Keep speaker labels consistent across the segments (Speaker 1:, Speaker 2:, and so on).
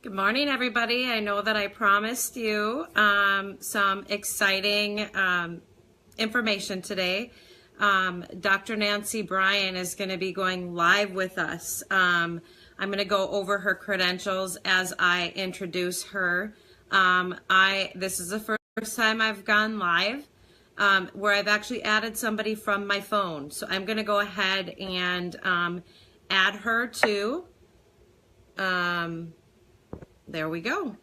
Speaker 1: Good morning, everybody. I know that I promised you some exciting information today. Dr. Nancy Bryan is going to be going live with us. I'm going to go over her credentials as I introduce her. This is the first time I've gone live where I've actually added somebody from my phone. So I'm going to go ahead and add her to. There we go.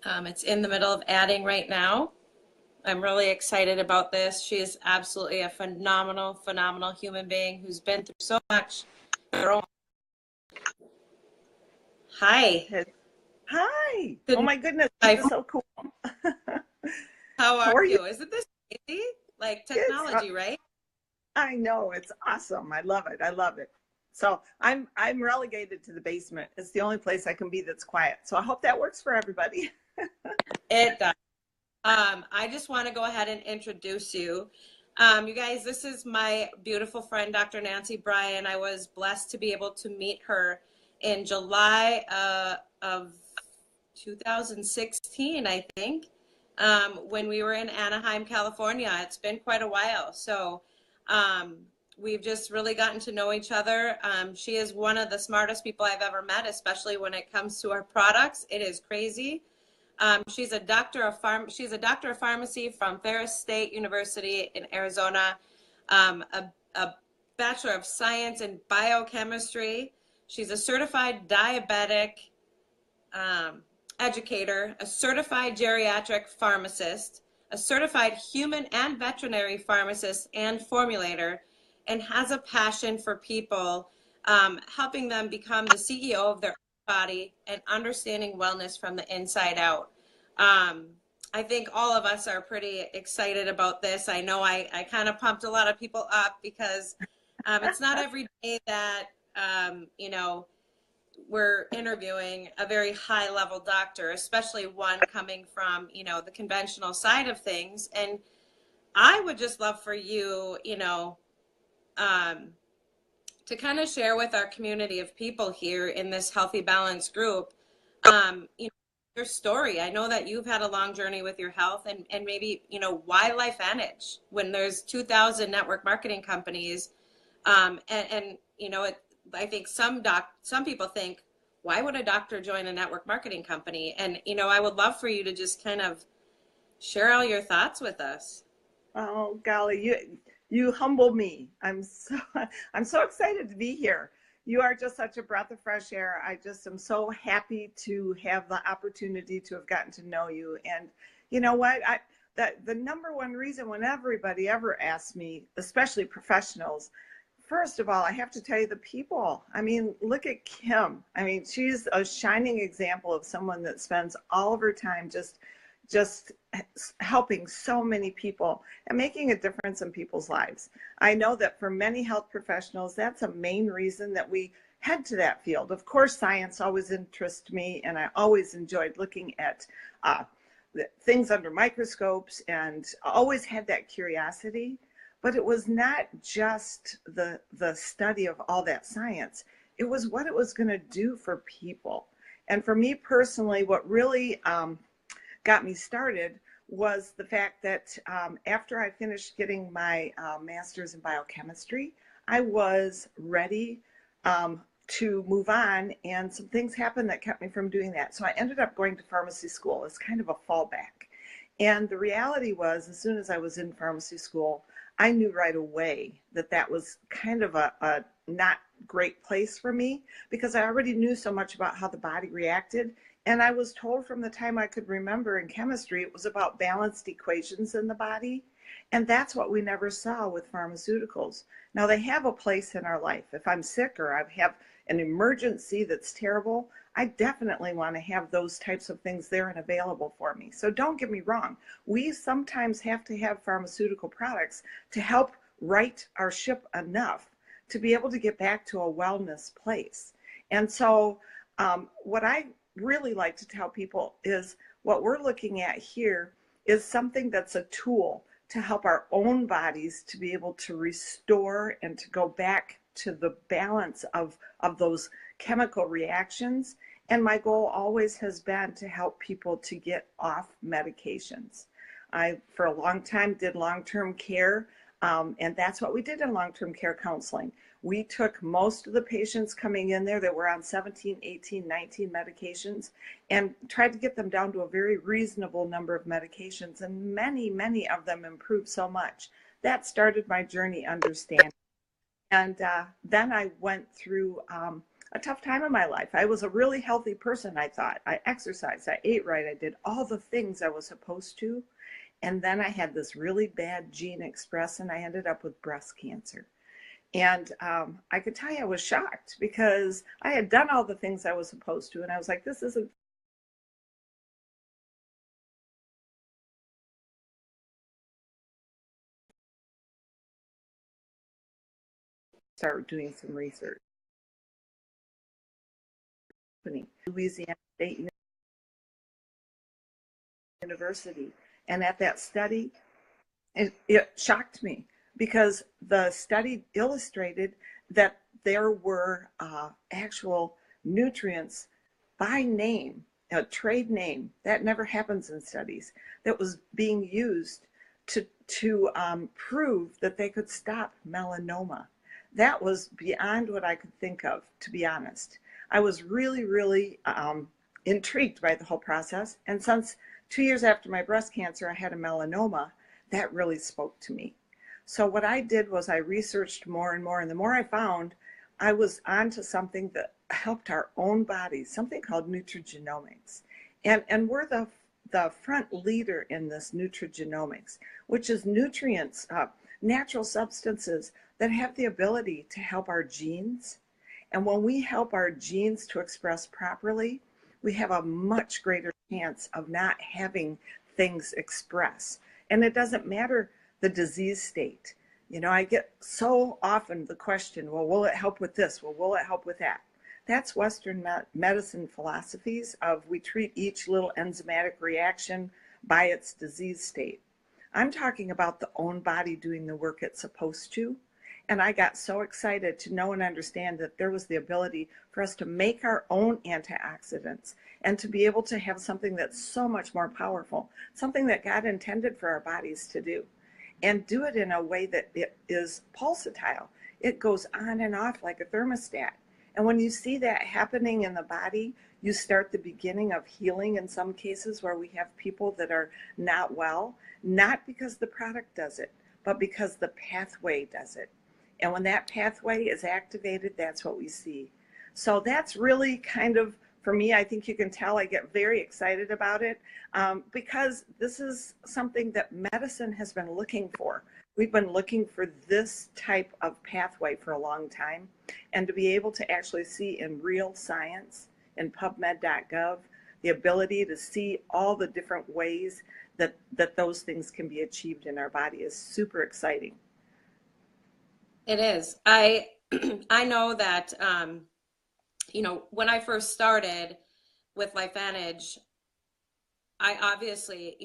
Speaker 1: It's in the middle of adding right now. I'm really excited about this. She is absolutely a phenomenal, phenomenal human being who's been through so much. Hi.
Speaker 2: Hi.
Speaker 1: Good
Speaker 2: Oh my goodness, this
Speaker 1: morning.
Speaker 2: is so cool.
Speaker 1: How
Speaker 2: How
Speaker 1: are
Speaker 2: are you?
Speaker 1: you? Isn't this crazy? Like
Speaker 2: It's
Speaker 1: technology, right?
Speaker 2: I know it's awesome. I love it. I love it. So I'm relegated to the basement. It's the only place I can be that's quiet. So I hope that works for everybody.
Speaker 1: It does. I just want to go ahead and introduce you. You guys, this is my beautiful friend, Dr. Nancy Bryan. I was blessed to be able to meet her in July of 2016, I think, when we were in Anaheim, California. It's been quite a while. So um, we've just really gotten to know each other. She is one of the smartest people I've ever met, especially when it comes to our products. It is crazy. She's a doctor of pharmacy from Ferris State University in Arizona, a bachelor of science in biochemistry. She's a certified diabetic um, educator, a certified geriatric pharmacist, a certified human and veterinary pharmacist and formulator, and has a passion for people, helping them become the CEO of their body and understanding wellness from the inside out. Um, I think all of us are pretty excited about this. I know I kind of pumped a lot of people up because it's not every day that, we're interviewing a very high level doctor, especially one coming from, the conventional side of things. And I would just love for you, um, to kind of share with our community of people here in this Healthy Balance group, your story. I know that you've had a long journey with your health and maybe, why LifeVantage when there's 2,000 network marketing companies. I think some people think, why would a doctor join a network marketing company? And, I would love for you to just kind of share all your thoughts with us.
Speaker 2: Oh golly, you humble me. I'm so excited to be here. You are just such a breath of fresh air. I just am so happy to have the opportunity to have gotten to know you. And you know what? The number one reason when everybody ever asks me, especially professionals, first of all, I have to tell you the people. I mean, look at Kim. I mean, she's a shining example of someone that spends all of her time just helping so many people and making a difference in people's lives. I know that for many health professionals, that's a main reason that we head to that field. Of course, science always interested me, and I always enjoyed looking at uh, things under microscopes and always had that curiosity. But it was not just the study of all that science. It was what it was going to do for people. And for me personally, what really got me started was the fact that after I finished getting my master's in biochemistry, I was ready to move on, and some things happened that kept me from doing that. So I ended up going to pharmacy school as kind of a fallback. And the reality was, as soon as I was in pharmacy school, I knew right away that that was kind of a not great place for me because I already knew so much about how the body reacted. And I was told from the time I could remember in chemistry, it was about balanced equations in the body. And that's what we never saw with pharmaceuticals. Now, they have a place in our life. If I'm sick or I have an emergency that's terrible, I definitely want to have those types of things there and available for me. So don't get me wrong. We sometimes have to have pharmaceutical products to help right our ship enough to be able to get back to a wellness place. And so what I really like to tell people is what we're looking at here is something that's a tool to help our own bodies to be able to restore and to go back to the balance of those chemical reactions. And my goal always has been to help people to get off medications. I, for a long time, did long-term care, and that's what we did in long-term care counseling. We took most of the patients coming in there that were on 17, 18, 19 medications and tried to get them down to a very reasonable number of medications, and many of them improved so much. That started my journey understanding. And then I went through a tough time in my life. I was a really healthy person, I thought. I exercised, I ate right, I did all the things I was supposed to. And then I had this really bad gene express, and I ended up with breast cancer. And I could tell you I was shocked because I had done all the things I was supposed to. And I was like, this isn't. Start doing some research. Louisiana State University. And at that study, it shocked me because the study illustrated that there were actual nutrients by name, a trade name, that never happens in studies, that was being used to prove that they could stop melanoma. That was beyond what I could think of, to be honest. I was really intrigued by the whole process. And since 2 years after my breast cancer, I had a melanoma, that really spoke to me. So what I did was I researched more and more, and the more I found, I was onto something that helped our own bodies, something called nutrigenomics. And we're the front leader in this nutrigenomics, which is nutrients, natural substances that have the ability to help our genes. And when we help our genes to express properly, we have a much greater chance of not having things express. And it doesn't matter the disease state. You know, I get so often the question, well, will it help with this? Well, will it help with that? That's Western medicine philosophies of we treat each little enzymatic reaction by its disease state. I'm talking about the own body doing the work it's supposed to. And I got so excited to know and understand that there was the ability for us to make our own antioxidants and to be able to have something that's so much more powerful, something that God intended for our bodies to do, and do it in a way that it is pulsatile. It goes on and off like a thermostat. And when you see that happening in the body, you start the beginning of healing in some cases where we have people that are not well, not because the product does it, but because the pathway does it. And when that pathway is activated, that's what we see. So that's really kind of, for me, I think you can tell I get very excited about it because this is something that medicine has been looking for. We've been looking for this type of pathway for a long time. And to be able to actually see in real science, in PubMed.gov, the ability to see all the different ways that those things can be achieved in our body is super exciting.
Speaker 1: It is. I know that when I first started with LifeVantage, I obviously,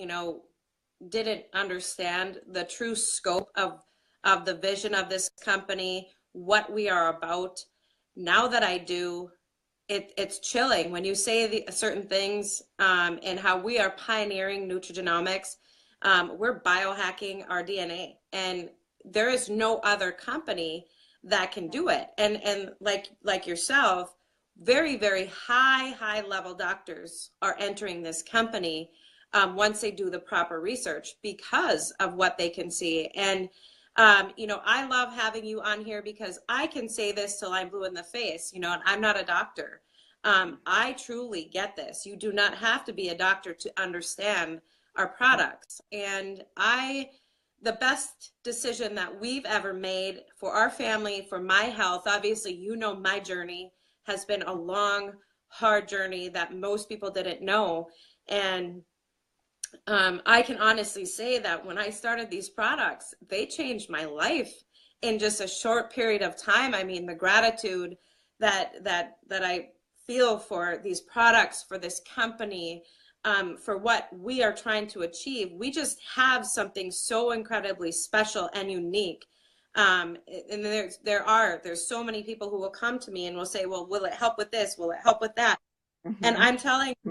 Speaker 1: didn't understand the true scope of the vision of this company, what we are about. Now that I do, it's chilling when you say certain things and how we are pioneering nutrigenomics. We're biohacking our DNA, and there is no other company that can do it. And like yourself, very high level doctors are entering this company once they do the proper research because of what they can see. And I love having you on here because I can say this till I'm blue in the face, and I'm not a doctor. I truly get this. You do not have to be a doctor to understand our products. And the best decision that we've ever made for our family, for my health, obviously, my journey has been a long, hard journey that most people didn't know. And I can honestly say that when I started these products, they changed my life in just a short period of time. I mean, the gratitude that I feel for these products, for this company, for what we are trying to achieve. We just have something so incredibly special and unique And there's so many people who will come to me and will say, well, will it help with this? Will it help with that? And
Speaker 2: Hmm.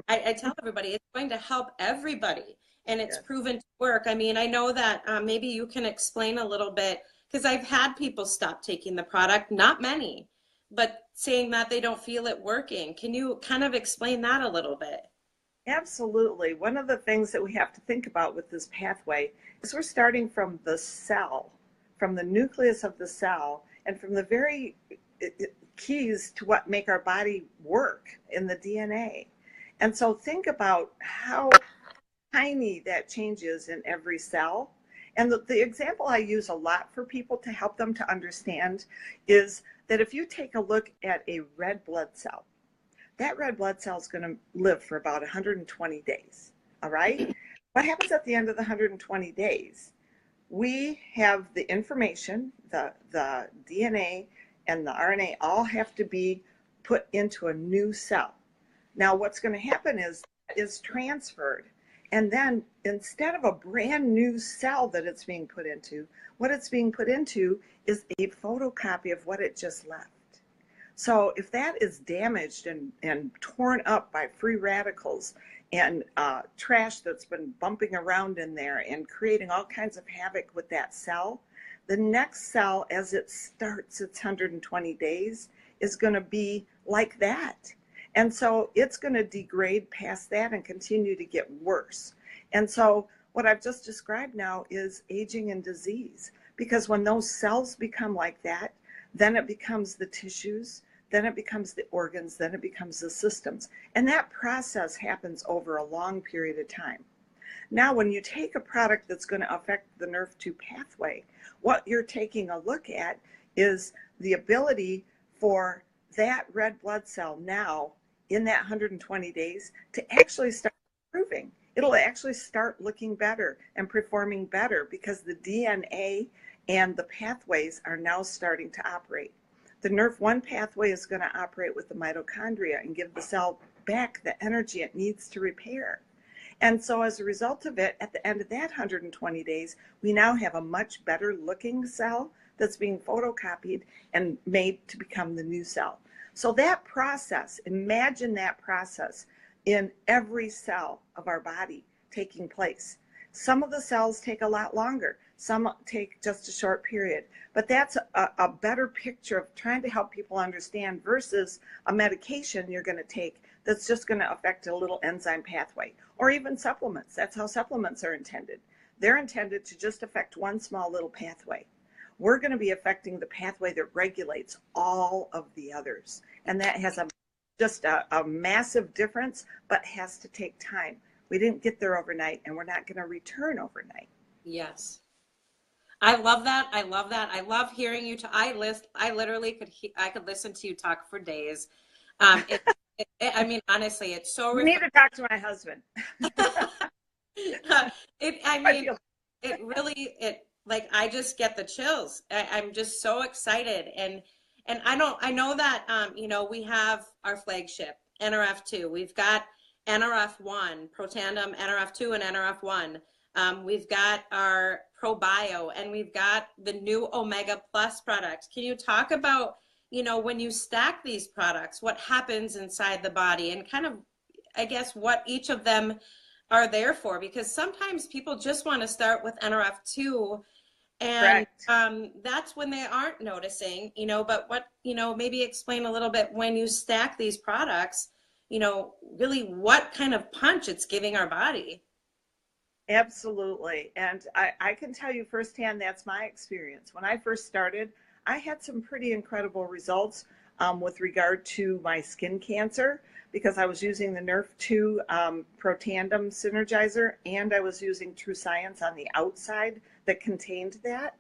Speaker 1: I tell everybody it's going to help everybody, and it's
Speaker 2: Yes.
Speaker 1: proven to work. I mean, I know that maybe you can explain a little bit because I've had people stop taking the product, not many, but saying that they don't feel it working. Can you kind of explain that a little bit?
Speaker 2: Absolutely. One of the things that we have to think about with this pathway is we're starting from the cell, from the nucleus of the cell, and from the very keys to what make our body work in the DNA. And so think about how tiny that changes in every cell. And the example I use a lot for people to help them to understand is that if you take a look at a red blood cell, that red blood cell is going to live for about 120 days. All right. What happens at the end of the 120 days? We have the information, the DNA and the RNA all have to be put into a new cell. Now, what's going to happen is transferred. And then instead of a brand new cell that it's being put into, what it's being put into is a photocopy of what it just left. So if that is damaged and torn up by free radicals and trash that's been bumping around in there and creating all kinds of havoc with that cell, the next cell, as it starts its 120 days, is going to be like that. And so it's going to degrade past that and continue to get worse. And so what I've just described now is aging and disease, because when those cells become like that, then it becomes the tissues, then it becomes the organs, then it becomes the systems. And that process happens over a long period of time. Now, when you take a product that's going to affect the NRF2 pathway, what you're taking a look at is the ability for that red blood cell now in that 120 days to actually start improving. It'll actually start looking better and performing better because the DNA and the pathways are now starting to operate. The NRF1 pathway is going to operate with the mitochondria and give the cell back the energy it needs to repair. And so as a result of it, at the end of that 120 days, we now have a much better looking cell that's being photocopied and made to become the new cell. So that process, imagine that process in every cell of our body taking place. Some of the cells take a lot longer. Some take just a short period. But that's a better picture of trying to help people understand versus a medication you're going to take that's just going to affect a little enzyme pathway, or even supplements. That's how supplements are intended. They're intended to just affect one small little pathway. We're going to be affecting the pathway that regulates all of the others. And that has just a massive difference, but has to take time. We didn't get there overnight, and we're not going to return overnight.
Speaker 1: Yes. I love that. I love that. I love hearing you. I literally I could listen to you talk for days. Um, it, I mean, honestly, it's so
Speaker 2: You need
Speaker 1: refreshing.
Speaker 2: to talk to my husband.
Speaker 1: I
Speaker 2: I
Speaker 1: mean,
Speaker 2: feel
Speaker 1: it like I just get the chills. I'm just so excited, and I know that we have our flagship NRF2. We've got NRF1, Protandem, NRF2, and NRF1. We've got our ProBio, and we've got the new Omega Plus product. Can you talk about, when you stack these products, what happens inside the body and kind of, I guess, what each of them are there for? Because sometimes people just want to start with NRF2 and
Speaker 2: correct.
Speaker 1: that's when they aren't noticing, but maybe explain a little bit when you stack these products, really what kind of punch it's giving our body.
Speaker 2: Absolutely. And I can tell you firsthand, that's my experience. When I first started, I had some pretty incredible results with regard to my skin cancer because I was using the NRF2 Protandem Synergizer and I was using True Science on the outside that contained that.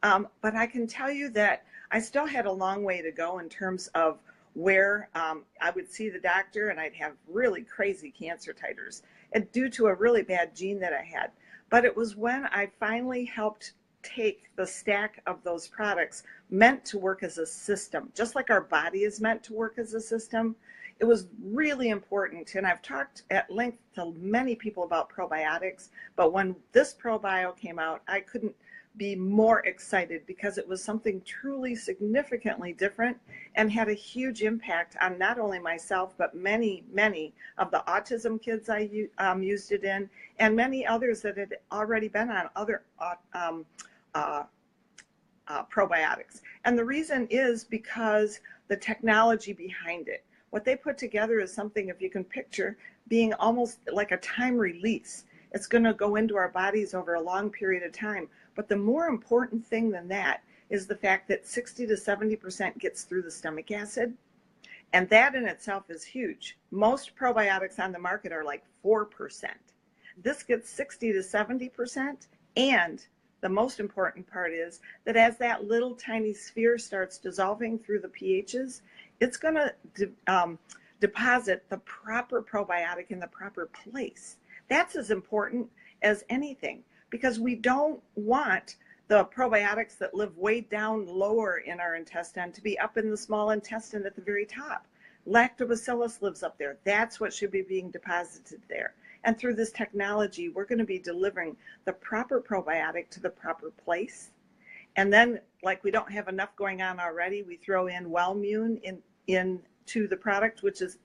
Speaker 2: But I can tell you that I still had a long way to go in terms of where I would see the doctor and I'd have really crazy cancer titers and due to a really bad gene that I had. But it was when I finally helped take the stack of those products meant to work as a system, just like our body is meant to work as a system. It was really important. And I've talked at length to many people about probiotics, but when this ProBio came out, I couldn't be more excited because it was something truly significantly different and had a huge impact on not only myself, but many, many of the autism kids I used it in, and many others that had already been on other uh, probiotics. And the reason is because the technology behind it. What they put together is something, if you can picture, being almost like a time release. It's going to go into our bodies over a long period of time. But the more important thing than that is the fact that 60 to 70% gets through the stomach acid. And that in itself is huge. Most probiotics on the market are like 4%. This gets 60 to 70%. And the most important part is that as that little tiny sphere starts dissolving through the pHs, it's going to deposit the proper probiotic in the proper place. That's as important as anything, because we don't want the probiotics that live way down lower in our intestine to be up in the small intestine at the very top. Lactobacillus lives up there. That's what should be being deposited there. And through this technology, we're going to be delivering the proper probiotic to the proper place. And then, like we don't have enough going on already, we throw in Wellmune into the product, which is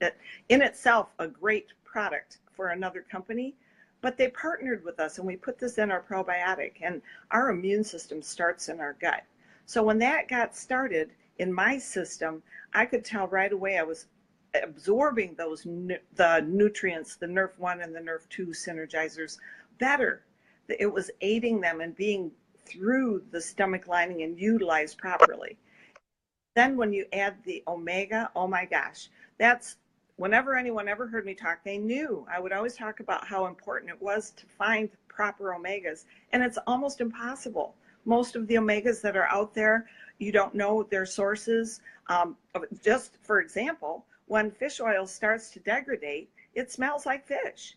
Speaker 2: in itself a great product for another company. But they partnered with us, and we put this in our probiotic, and our immune system starts in our gut. So when that got started in my system, I could tell right away I was absorbing the nutrients, the NRF1 and the NRF2 synergizers better. It was aiding them in being through the stomach lining and utilized properly. Then when you add the omega, oh my gosh, that's whenever anyone ever heard me talk, they knew I would always talk about how important it was to find proper omegas, and it's almost impossible. Most of the omegas that are out there, you don't know their sources. Just for example, when fish oil starts to degrade, it smells like fish.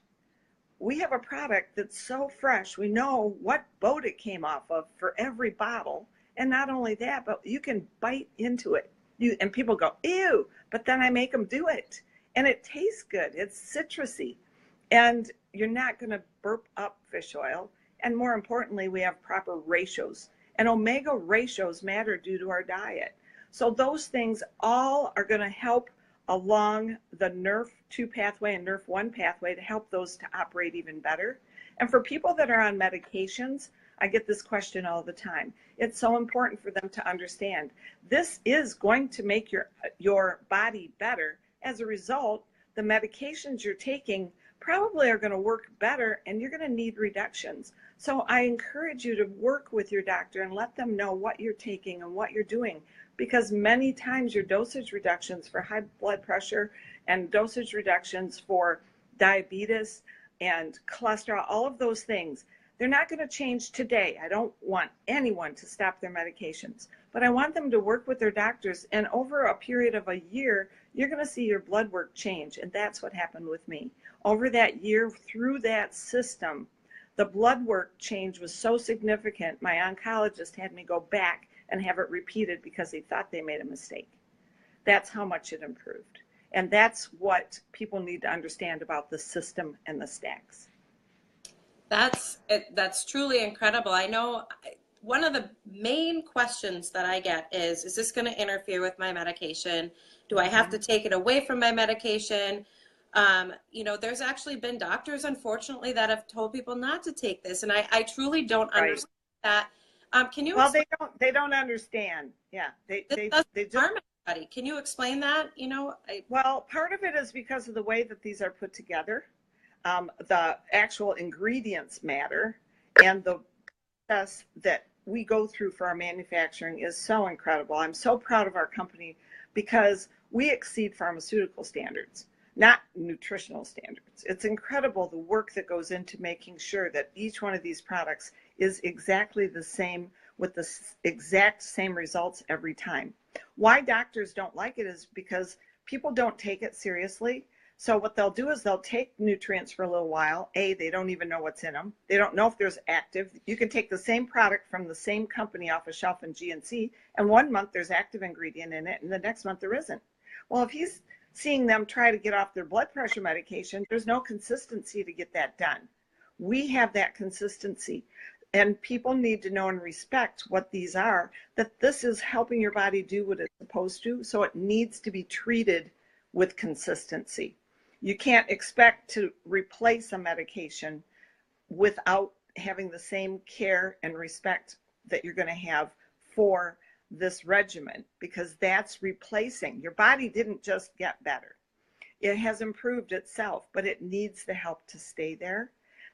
Speaker 2: We have a product that's so fresh, we know what boat it came off of for every bottle. And not only that, but you can bite into it. And people go, ew, but then I make them do it. And it tastes good. It's citrusy. And you're not going to burp up fish oil. And more importantly, we have proper ratios. And omega ratios matter due to our diet. So those things all are going to help along the NRF2 pathway and NRF1 pathway to help those to operate even better. And for people that are on medications, I get this question all the time. It's so important for them to understand this is going to make your body better. As a result, the medications you're taking probably are going to work better, and you're going to need reductions. So I encourage you to work with your doctor and let them know what you're taking and what you're doing, because many times your dosage reductions for high blood pressure and dosage reductions for diabetes and cholesterol, all of those things, they're not going to change today. I don't want anyone to stop their medications, but I want them to work with their doctors, and over a period of a year, you're going to see your blood work change. And that's what happened with me. Over that year, through that system, the blood work change was so significant, my oncologist had me go back and have it repeated because he thought they made a mistake. That's how much it improved. And that's what people need to understand about the system and the stacks.
Speaker 1: That's truly incredible. I know one of the main questions that I get is this going to interfere with my medication? Do I have to take it away from my medication? There's actually been doctors, unfortunately, that have told people not to take this, and I truly don't understand that. Can you?
Speaker 2: Well, they don't understand. Yeah, they just
Speaker 1: harm anybody. Can you explain that?
Speaker 2: Well, part of it is because of the way that these are put together. The actual ingredients matter, and the process that we go through for our manufacturing is so incredible. I'm so proud of our company because we exceed pharmaceutical standards, not nutritional standards. It's incredible the work that goes into making sure that each one of these products is exactly the same with the exact same results every time. Why doctors don't like it is because people don't take it seriously. So what they'll do is they'll take nutrients for a little while. They don't even know what's in them. They don't know if there's active. You can take the same product from the same company off a shelf in GNC, and 1 month there's active ingredient in it, and the next month there isn't. Well, if he's seeing them try to get off their blood pressure medication, there's no consistency to get that done. We have that consistency. And people need to know and respect what these are, that this is helping your body do what it's supposed to. So it needs to be treated with consistency. You can't expect to replace a medication without having the same care and respect that you're going to have for this regimen, because that's replacing. Your body didn't just get better. It has improved itself, but it needs the help to stay there.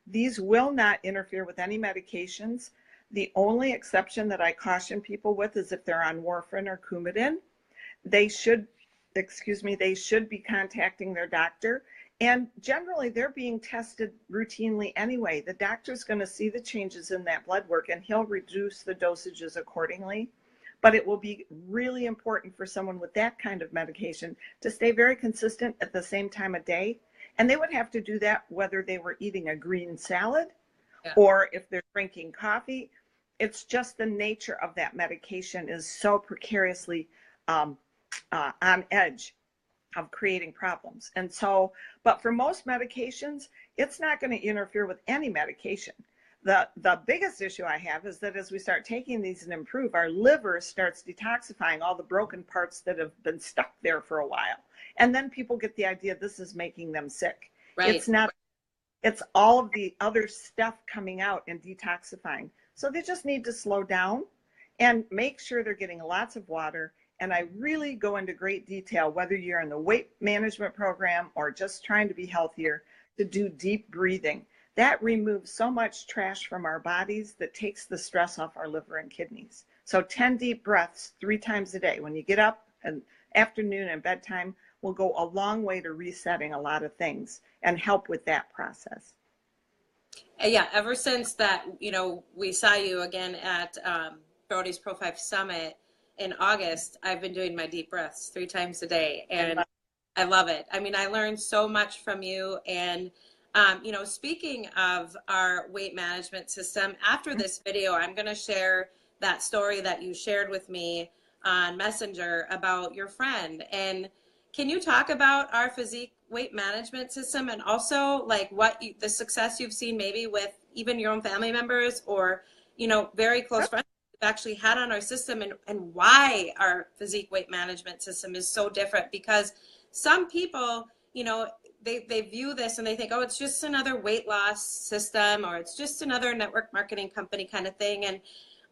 Speaker 2: These will not interfere with any medications. The only exception that I caution people with is if they're on warfarin or Coumadin. They should, they should be contacting their doctor. And generally, they're being tested routinely anyway. The doctor's going to see the changes in that blood work, and he'll reduce the dosages accordingly. But it will be really important for someone with that kind of medication to stay very consistent at the same time of day. And they would have to do that whether they were eating a green salad,
Speaker 1: Yeah.
Speaker 2: or if they're drinking coffee. It's just the nature of that medication is so precariously on edge of creating problems. And so, but for most medications, it's not going to interfere with any medication. The biggest issue I have is that as we start taking these and improve, our liver starts detoxifying all the broken parts that have been stuck there for a while. And then people get the idea this is making them sick.
Speaker 1: Right.
Speaker 2: It's not, it's all of the other stuff coming out and detoxifying. So they just need to slow down and make sure they're getting lots of water. And I really go into great detail, whether you're in the weight management program or just trying to be healthier, to do deep breathing. That removes so much trash from our bodies that takes the stress off our liver and kidneys. So 10 deep breaths 3 times a day when you get up, and afternoon and bedtime will go a long way to resetting a lot of things and help with that process.
Speaker 1: Yeah, ever since that, we saw you again at Brody's Pro 5 Summit in August, I've been doing my deep breaths 3 times a day, and I love it. I mean, I learned so much from you. And speaking of our weight management system, after this video, I'm going to share that story that you shared with me on Messenger about your friend. And can you talk about our physique weight management system, and also like the success you've seen maybe with even your own family members, or, very close friends we've actually had on our system, and why our physique weight management system is so different? Because some people, they view this and they think, oh, it's just another weight loss system, or it's just another network marketing company kind of thing. And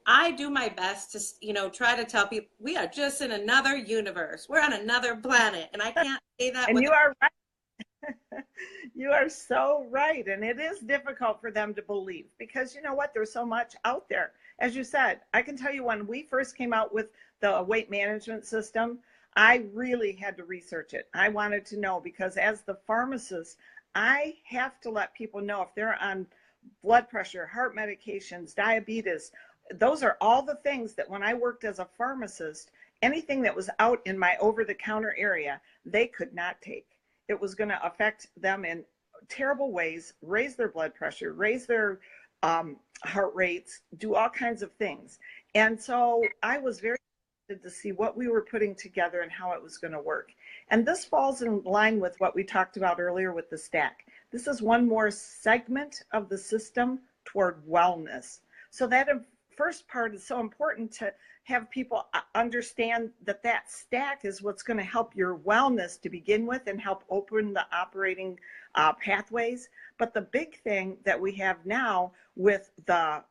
Speaker 1: I do my best to, try to tell people we are just in another universe. We're on another planet. And I can't say that.
Speaker 2: And you are right. You are so right. And it is difficult for them to believe, because you know what? There's so much out there. As you said, I can tell you, when we first came out with the weight management system, I really had to research it. I wanted to know, because as the pharmacist, I have to let people know if they're on blood pressure, heart medications, diabetes. Those are all the things that when I worked as a pharmacist, anything that was out in my over-the-counter area, they could not take. It was going to affect them in terrible ways, raise their blood pressure, raise their heart rates, do all kinds of things. And so I was very interested to see what we were putting together and how it was going to work. And this falls in line with what we talked about earlier with the stack. This is one more segment of the system toward wellness. So that first part is so important, to have people understand that that stack is what's going to help your wellness to begin with and help open the operating pathways. But the big thing that we have now with the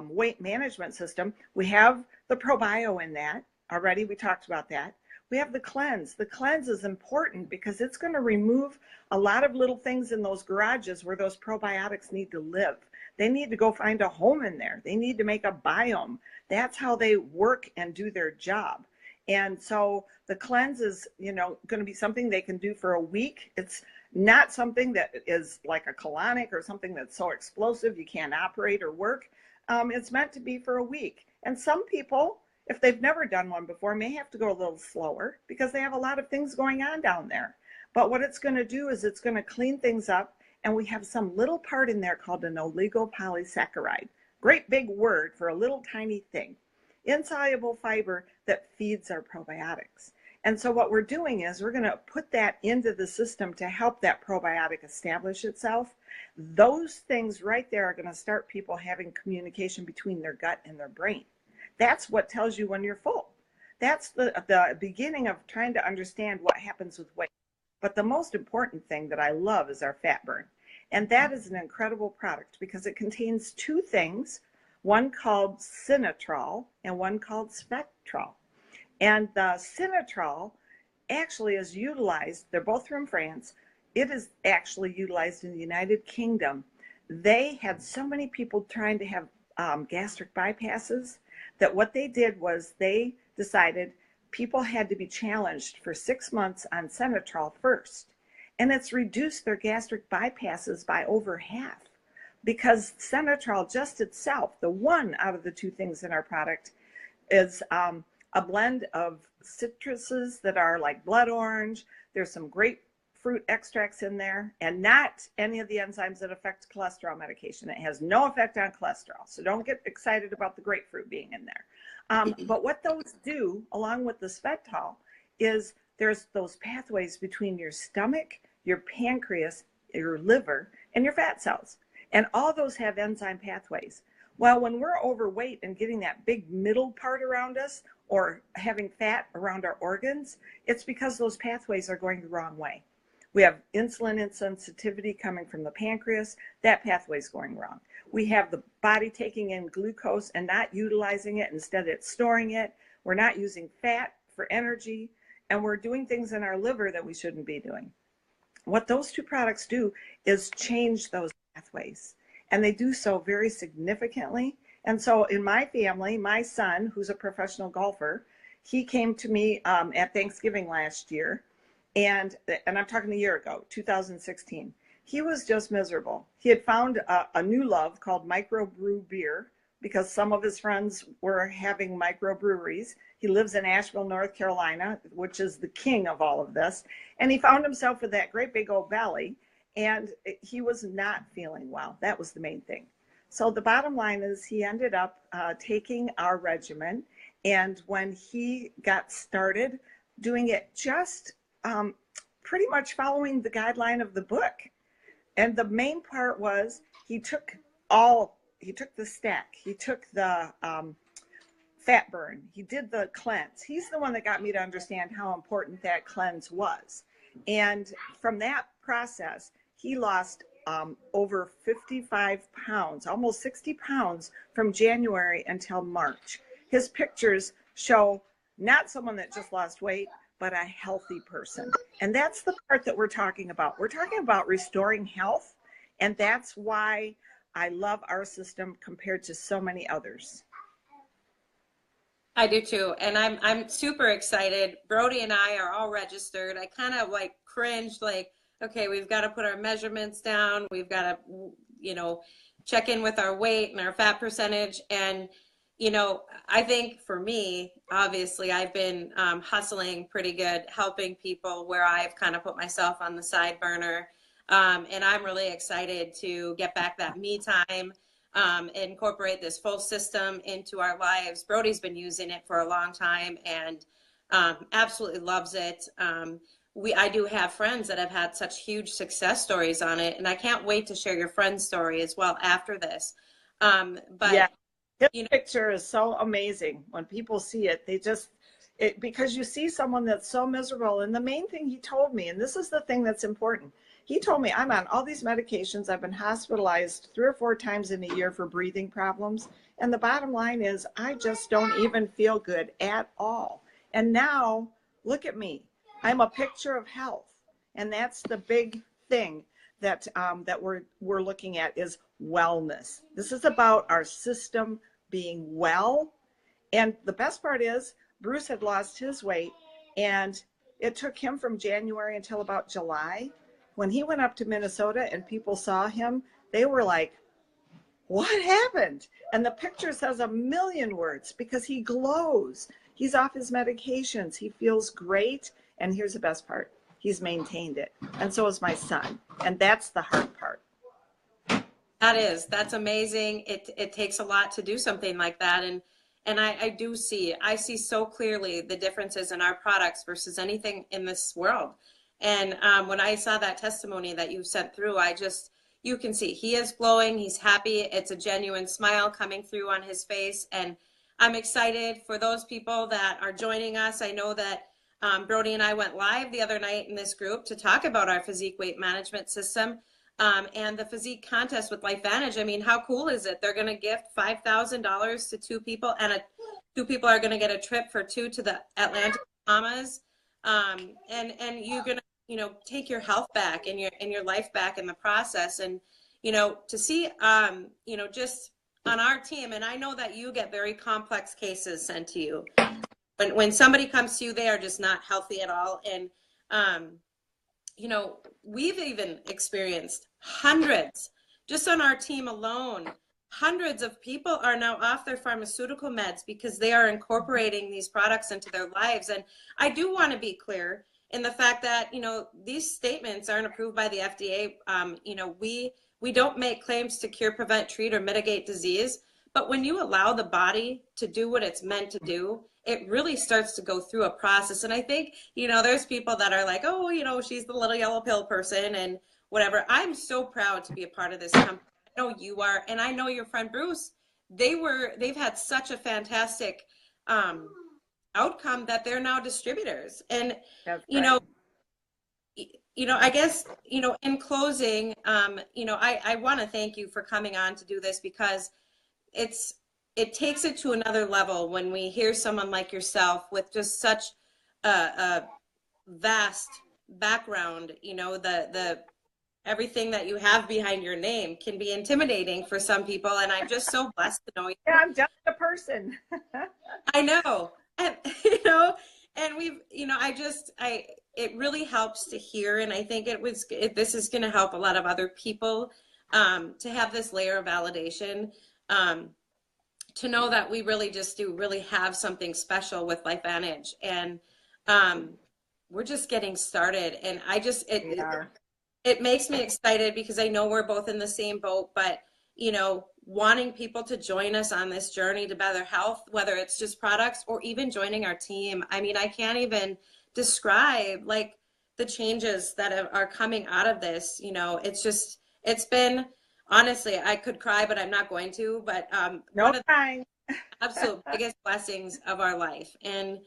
Speaker 2: weight management system, we have the probio in that already. We talked about that. We have the cleanse. The cleanse is important because it's going to remove a lot of little things in those garages where those probiotics need to live. They need to go find a home in there. They need to make a biome. That's how they work and do their job. And so the cleanse is, going to be something they can do for a week. It's not something that is like a colonic or something that's so explosive you can't operate or work. It's meant to be for a week. And some people, if they've never done one before, may have to go a little slower because they have a lot of things going on down there. But what it's going to do is it's going to clean things up. And we have some little part in there called an oligopolysaccharide. Great big word for a little tiny thing. Insoluble fiber that feeds our probiotics. And so what we're doing is we're going to put that into the system to help that probiotic establish itself. Those things right there are going to start people having communication between their gut and their brain. That's what tells you when you're full. That's the beginning of trying to understand what happens with weight. But the most important thing that I love is our fat burn. And that is an incredible product because it contains two things, one called Sinatrol and one called Spectrol. And the Sinatrol actually is utilized, they're both from France. It is actually utilized in the United Kingdom. They had so many people trying to have gastric bypasses that what they did was they decided people had to be challenged for 6 months on Sinatrol first. And it's reduced their gastric bypasses by over half because Sinatrol just itself, the one out of the two things in our product, is a blend of citruses that are like blood orange. There's some grapefruit extracts in there and not any of the enzymes that affect cholesterol medication. It has no effect on cholesterol. So don't get excited about the grapefruit being in there. But what those do, along with the Svetol, is there's those pathways between your stomach, your pancreas, your liver, and your fat cells. And all those have enzyme pathways. Well, when we're overweight and getting that big middle part around us or having fat around our organs, it's because those pathways are going the wrong way. We have insulin insensitivity coming from the pancreas. That pathway is going wrong. We have the body taking in glucose and not utilizing it. Instead, it's storing it. We're not using fat for energy, and we're doing things in our liver that we shouldn't be doing. What those two products do is change those pathways, and they do so very significantly. And so in my family, my son, who's a professional golfer, he came to me at Thanksgiving last year, and I'm talking a year ago, 2016. He was just miserable. He had found a new love called microbrew beer because some of his friends were having microbreweries. He lives in Asheville, North Carolina, which is the king of all of this. And he found himself with that great big old belly, and he was not feeling well. That was the main thing. So the bottom line is he ended up taking our regimen. And when he got started doing it just pretty much following the guideline of the book. And the main part was he took the stack, he took the fat burn, he did the cleanse. He's the one that got me to understand how important that cleanse was. And from that process, he lost over 55 pounds, almost 60 pounds from January until March. His pictures show not someone that just lost weight, but a healthy person. And that's the part that we're talking about. We're talking about restoring health. And that's why I love our system compared to so many others.
Speaker 1: I do too, and I'm super excited. Brody and I are all registered. I kind of like cringed, like, okay, we've got to put our measurements down. We've got to, check in with our weight and our fat percentage. And, I think for me, obviously, I've been hustling pretty good, helping people where I've kind of put myself on the side burner. And I'm really excited to get back that me time. Incorporate this full system into our lives. Brody's been using it for a long time and absolutely loves it. I do have friends that have had such huge success stories on it, and I can't wait to share your friend's story as well after this. But
Speaker 2: yeah, this picture is so amazing. When people see it, because you see someone that's so miserable. And the main thing he told me, and this is the thing that's important, he told me, I'm on all these medications. I've been hospitalized 3 or 4 times in a year for breathing problems. And the bottom line is I just don't even feel good at all. And now look at me. I'm a picture of health. And that's the big thing that we're looking at is wellness. This is about our system being well. And the best part is Bruce had lost his weight, and it took him from January until about July. When he went up to Minnesota and people saw him, they were like, what happened? And the picture says a million words because he glows. He's off his medications. He feels great. And here's the best part. He's maintained it. And so is my son. And that's the hard part.
Speaker 1: That's amazing. It takes a lot to do something like that. And I see so clearly the differences in our products versus anything in this world. And when I saw that testimony that you sent through, I just, you can see he is glowing. He's happy. It's a genuine smile coming through on his face. And I'm excited for those people that are joining us. I know that Brody and I went live the other night in this group to talk about our physique weight management system and the physique contest with LifeVantage. I mean, how cool is it? They're going to gift $5,000 to two people, and two people are going to get a trip for two to the Atlantic Bahamas. And you're going to, you know, take your health back and your life back in the process. And, you know, to see, you know, just on our team, and I know that you get very complex cases sent to you. When somebody comes to you, they are just not healthy at all. And, you know, we've even experienced hundreds, just on our team alone, hundreds of people are now off their pharmaceutical meds because they are incorporating these products into their lives. And I do want to be clear in the fact that, you know, these statements aren't approved by the FDA. You know, we don't make claims to cure, prevent, treat, or mitigate disease. But when you allow the body to do what it's meant to do, it really starts to go through a process. And I think, you know, there's people that are like, oh, you know, she's the little yellow pill person and whatever. I'm so proud to be a part of this company. I know you are, and I know your friend Bruce. They've had such a fantastic outcome that they're now distributors. And
Speaker 2: That's
Speaker 1: you
Speaker 2: right.
Speaker 1: know, I guess, you know, in closing, you know, I want to thank you for coming on to do this, because it takes it to another level when we hear someone like yourself with just such a vast background. You know, the everything that you have behind your name can be intimidating for some people, and I'm just so blessed to know you.
Speaker 2: Yeah, I'm just a person.
Speaker 1: I know, and you know, and we've, you know, it really helps to hear, and I think this is going to help a lot of other people to have this layer of validation, to know that we really just do really have something special with LifeVantage, and we're just getting started, and
Speaker 2: We are.
Speaker 1: it makes me excited because I know we're both in the same boat, but you know, wanting people to join us on this journey to better health, whether it's just products or even joining our team. I mean, I can't even describe like the changes that are coming out of this. You know, it's been, honestly, I could cry, but I'm not going to, but
Speaker 2: No
Speaker 1: one of
Speaker 2: crying.
Speaker 1: the absolute biggest blessings of our life. And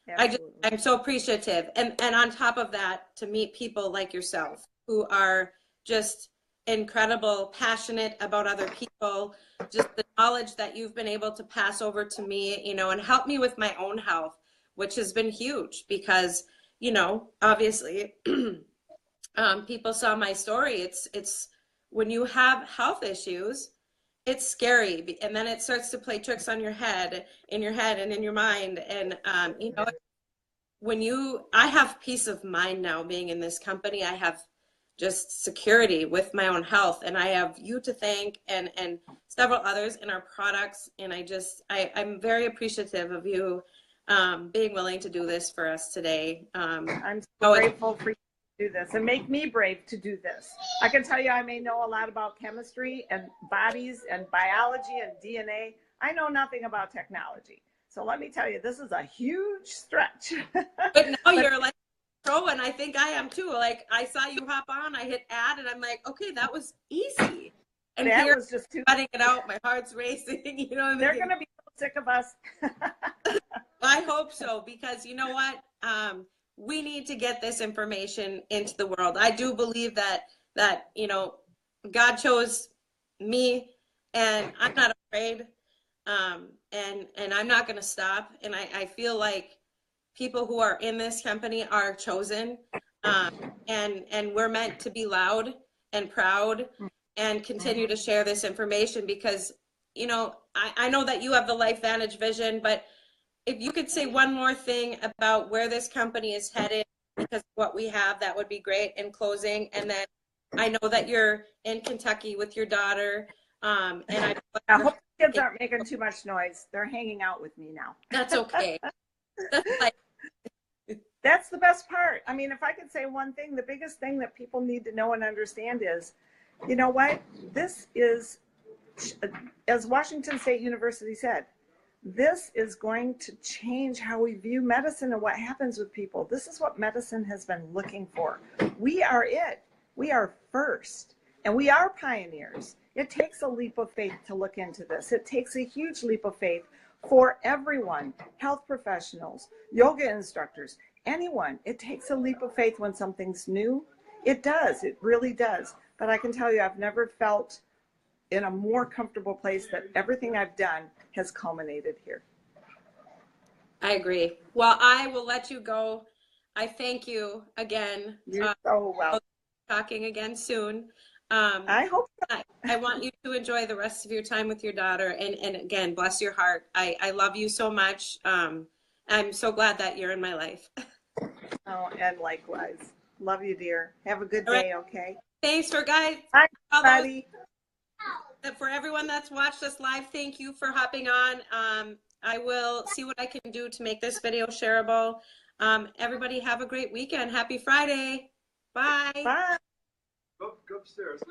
Speaker 2: Absolutely.
Speaker 1: I'm so appreciative. And on top of that, to meet people like yourself who are just incredible, passionate about other people, just the knowledge that you've been able to pass over to me, you know, and help me with my own health, which has been huge because, you know, obviously, people saw my story. It's when you have health issues, it's scary, and then it starts to play tricks on your head, in your head, and in your mind. And you know, I have peace of mind now being in this company. I have just security with my own health, and I have you to thank, and several others in our products. And I'm very appreciative of you being willing to do this for us today.
Speaker 2: I'm so grateful for you to do this and make me brave to do this. I can tell you I may know a lot about chemistry and bodies and biology and DNA. I know nothing about technology. So let me tell you, this is a huge stretch.
Speaker 1: But now
Speaker 2: But
Speaker 1: you're like pro, and I think I am too. Like I saw you hop on, I hit add, and I'm like, okay, that was easy. And
Speaker 2: that
Speaker 1: here,
Speaker 2: was just too.
Speaker 1: letting it out, my heart's racing. You know,
Speaker 2: They're going to be so sick of us.
Speaker 1: I hope so, because you know what? We need to get this information into the world. I do believe that you know, God chose me, and I'm not afraid, and I'm not going to stop. And I feel like people who are in this company are chosen, um, and we're meant to be loud and proud and continue to share this information because, you know, I know that you have the LifeVantage vision, but if you could say one more thing about where this company is headed, because what we have, that would be great in closing. And then I know that you're in Kentucky with your daughter, and
Speaker 2: I hope the kids aren't making too much noise. They're hanging out with me now.
Speaker 1: that's okay. That's like,
Speaker 2: That's the best part. I mean, if I could say one thing, the biggest thing that people need to know and understand is, you know what? This is, as Washington State University said, this is going to change how we view medicine and what happens with people. This is what medicine has been looking for. We are it. We are first. And we are pioneers. It takes a leap of faith to look into this. It takes a huge leap of faith for everyone, health professionals, yoga instructors, anyone. It takes a leap of faith when something's new. It does. It really does. But I can tell you, I've never felt in a more comfortable place that everything I've done has culminated here.
Speaker 1: I agree. Well, I will let you go. I thank you again.
Speaker 2: You're so welcome.
Speaker 1: Talking again soon.
Speaker 2: I hope so.
Speaker 1: I want you to enjoy the rest of your time with your daughter. And again, bless your heart. I love you so much. I'm so glad that you're in my life.
Speaker 2: Oh, and likewise. Love you, dear. Have a good
Speaker 1: All right.
Speaker 2: day, okay?
Speaker 1: Thanks for guys.
Speaker 2: Bye, everybody.
Speaker 1: For everyone that's watched us live, thank you for hopping on. I will see what I can do to make this video shareable. Everybody have a great weekend. Happy Friday. Bye.
Speaker 2: Bye.
Speaker 3: Go upstairs.